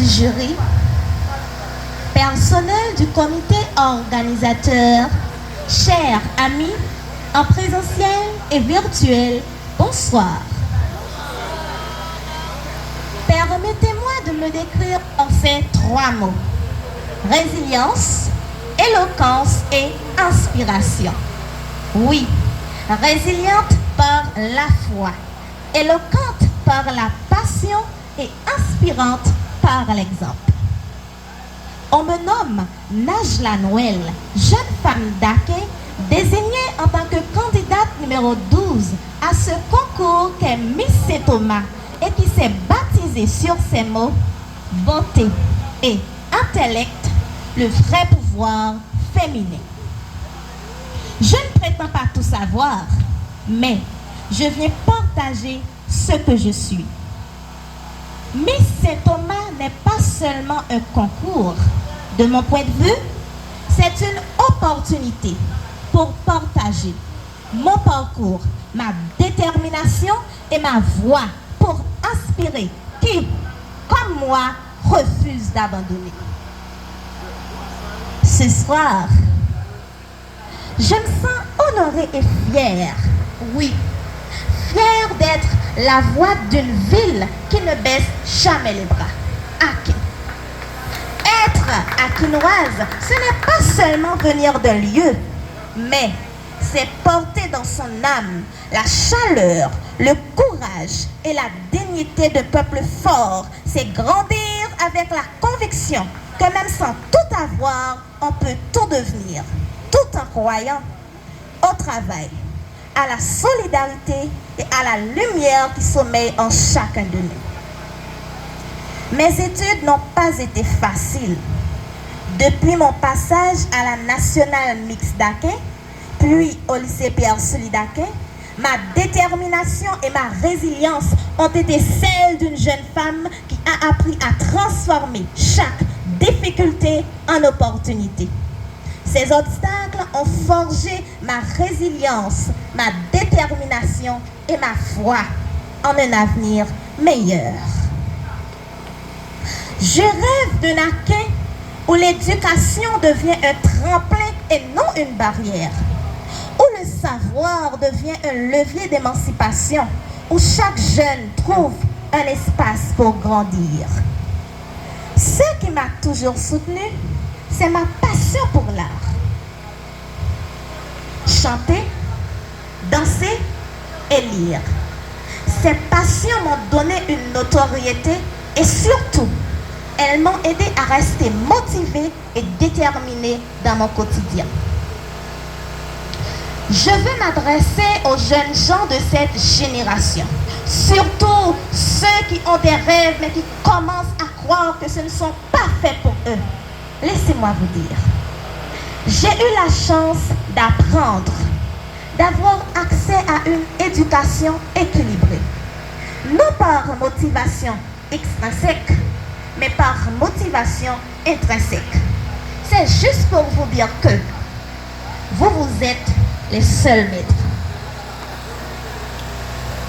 jury, personnel du comité organisateur, chers amis, en présentiel et virtuel, bonsoir. Permettez-moi de me décrire en ces trois mots: résilience, éloquence et inspiration. Oui, résiliente par la foi, éloquente par la passion et inspirante par l'exemple. On me nomme Najla Noël, jeune femme d'Aké, désignée en tant que candidate numéro 12 à ce concours qu'est Miss Saint-Thomas et qui s'est baptisée sur ces mots: beauté et intellect, le vrai pouvoir féminin. Je ne prétends pas tout savoir, mais je viens partager ce que je suis. Miss Saint-Thomas n'est pas seulement un concours. De mon point de vue, c'est une opportunité pour partager mon parcours, ma détermination et ma voix pour inspirer qui, comme moi, refuse d'abandonner. Ce soir, je me sens honorée et fière, oui, fière d'être la voix d'une ville qui ne baisse jamais les bras. Aké. Être akinoise, ce n'est pas seulement venir d'un lieu, mais c'est porter dans son âme la chaleur, le courage et la dignité d'un peuple fort. C'est grandir avec la conviction que même sans tout avoir, on peut tout devenir, tout en croyant au travail, à la solidarité et à la lumière qui sommeille en chacun de nous. Mes études n'ont pas été faciles. Depuis mon passage à la Nationale Mixte d'Aké, puis au lycée Pierre-Sully d'Aké, ma détermination et ma résilience ont été celles d'une jeune femme qui a appris à transformer chaque difficulté en opportunité. Ces obstacles ont forgé ma résilience, ma détermination et ma foi en un avenir meilleur. Je rêve d'un Aké où l'éducation devient un tremplin et non une barrière, où le savoir devient un levier d'émancipation, où chaque jeune trouve un espace pour grandir. Ce qui m'a toujours soutenu, c'est ma passion pour l'art. Chanter, danser et lire. Ces passions m'ont donné une notoriété et surtout, elles m'ont aidé à rester motivée et déterminée dans mon quotidien. Je veux m'adresser aux jeunes gens de cette génération, surtout ceux qui ont des rêves mais qui commencent à croire que ce ne sont pas faits pour eux. Laissez-moi vous dire, j'ai eu la chance d'apprendre, d'avoir accès à une éducation équilibrée, non par motivation extrinsèque, mais par motivation intrinsèque. C'est juste pour vous dire que vous êtes les seuls maîtres.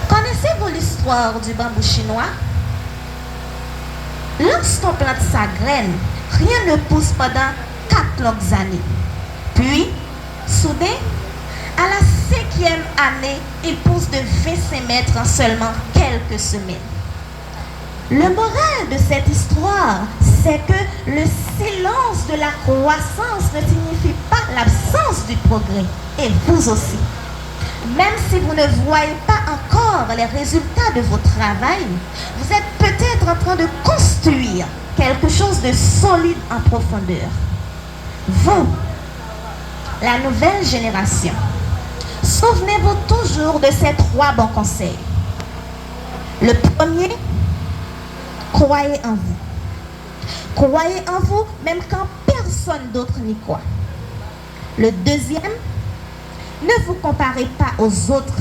Connaissez-vous l'histoire du bambou chinois? Lorsqu'on plante sa graine, rien ne pousse pendant 4 longues années. Puis, soudain, à la 5e année, il pousse de 25 mètres en seulement quelques semaines. Le moral de cette histoire, c'est que le silence de la croissance ne signifie pas l'absence du progrès. Et vous aussi. Même si vous ne voyez pas encore les résultats de votre travail, vous êtes peut-être en train de construire quelque chose de solide en profondeur. Vous, la nouvelle génération, souvenez-vous toujours de ces 3 bons conseils. Le premier, croyez en vous. Croyez en vous même quand personne d'autre n'y croit. Le deuxième, ne vous comparez pas aux autres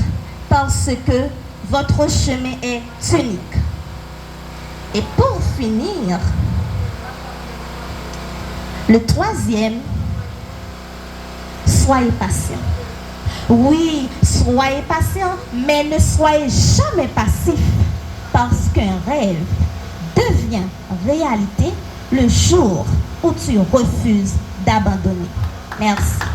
parce que votre chemin est unique. Et pour finir, le troisième, soyez patient. Oui, soyez patient, mais ne soyez jamais passif parce qu'un rêve devient réalité le jour où tu refuses d'abandonner. Merci.